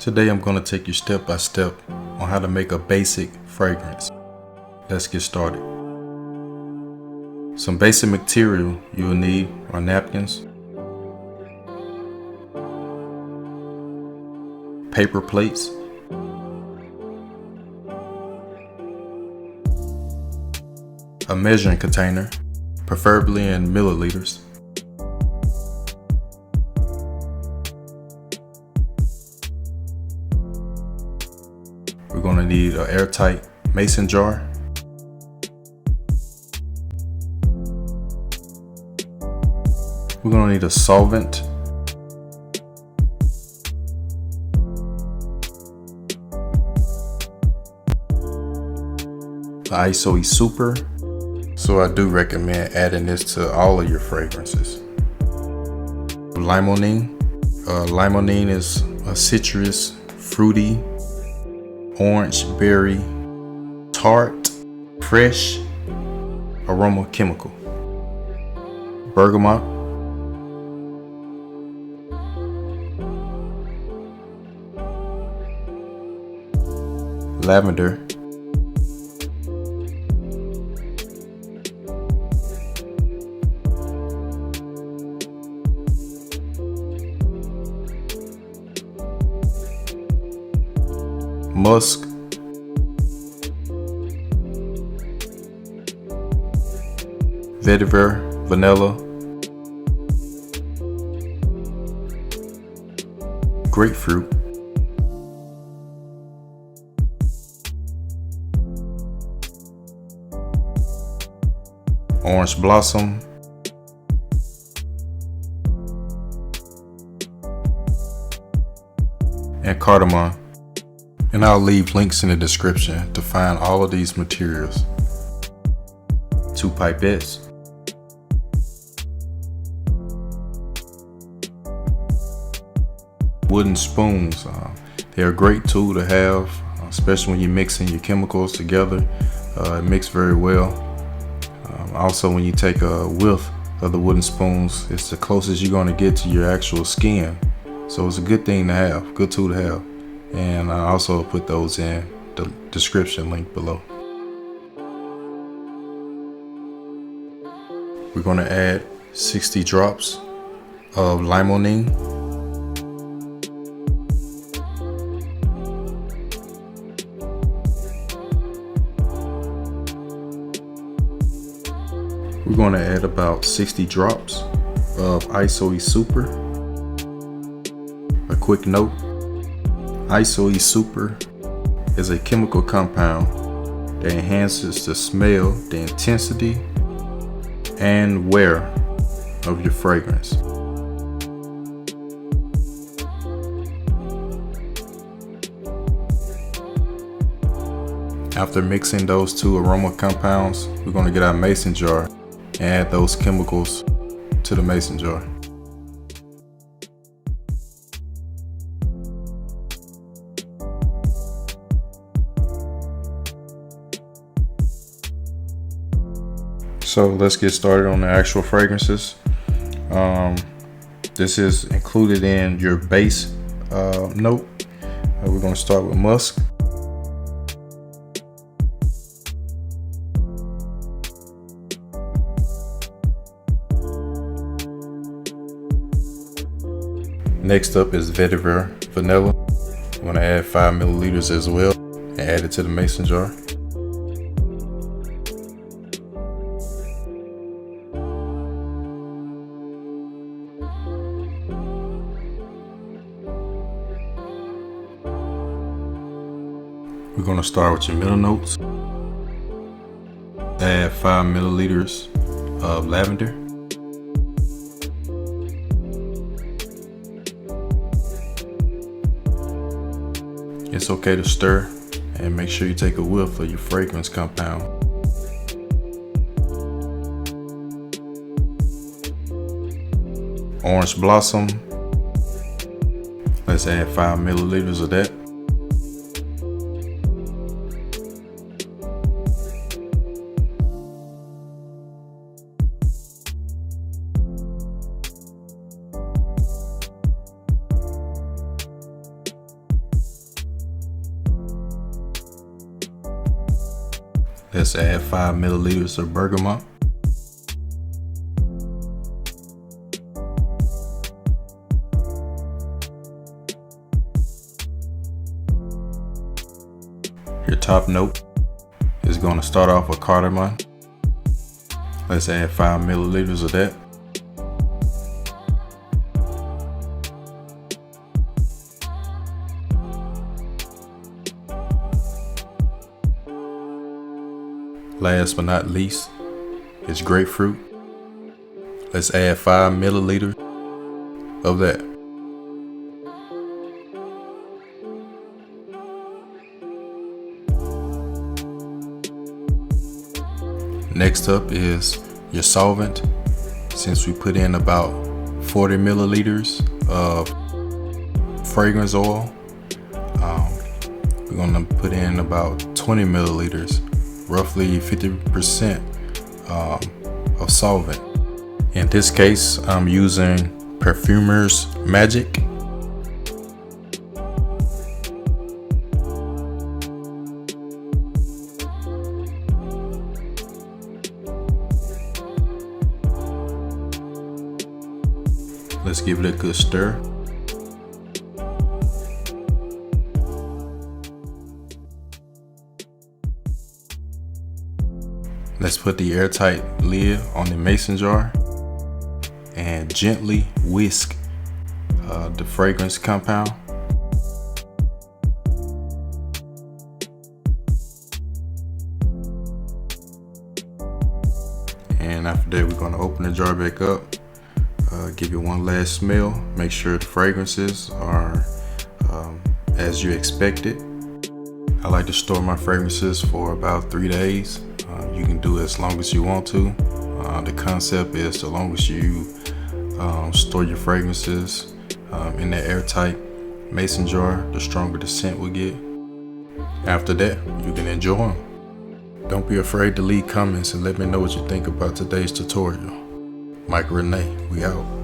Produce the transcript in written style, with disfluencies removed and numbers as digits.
Today I'm going to take you step by step on how to make a basic fragrance. Let's get started. Some basic material you will need are napkins, paper plates, a measuring container, preferably in milliliters, we're going to need an airtight mason jar, we're going to need a solvent, the ISO Super. So I do recommend adding this to all of your fragrances. Limonene. Limonene is a citrus, fruity, orange berry, tart, fresh aroma chemical. Bergamot. Lavender. Musk, vetiver, vanilla, grapefruit, orange blossom, and cardamom. And I'll leave links in the description to find all of these materials. 2 pipettes, wooden spoons. They're a great tool to have, especially when you're mixing your chemicals together. It mixes very well. Also, when you take a whiff of the wooden spoons, it's the closest you're going to get to your actual skin. So it's a good thing to have, good tool to have. And I also put those in the description link below. We're going to add 60 drops of limonene, we're going to add about 60 drops of ISO Super. A quick note: ISO Super is a chemical compound that enhances the smell, the intensity, and wear of your fragrance. After mixing those 2 aroma compounds, we're going to get our mason jar and add those chemicals to the mason jar. So let's get started on the actual fragrances. This is included in your base note. We're going to start with musk. Next up is vetiver vanilla. I'm going to add 5 milliliters as well and add it to the mason jar. We're going to start with your middle notes. Add 5 milliliters of lavender. It's okay to stir and make sure you take a whiff of your fragrance compound. Orange blossom. Let's add 5 milliliters of that. Let's add 5 milliliters of bergamot. Your top note is going to start off with cardamom. Let's add 5 milliliters of that. Last but not least is grapefruit. Let's add 5 milliliters of that. Next up is your solvent. Since we put in about 40 milliliters of fragrance oil, we're gonna put in about 20 milliliters, roughly 50% of solvent. In this case, I'm using Perfumer's Magic. Let's give it a good stir. Let's put the airtight lid on the mason jar and gently whisk the fragrance compound. And after that, we're going to open the jar back up. Give it one last smell. Make sure the fragrances are as you expected. I like to store my fragrances for about 3 days. You can do it as long as you want to. The concept is the longer you store your fragrances in that airtight mason jar, the stronger the scent will get. After that, you can enjoy them. Don't be afraid to leave comments and let me know what you think about today's tutorial. Mike Renee, we out.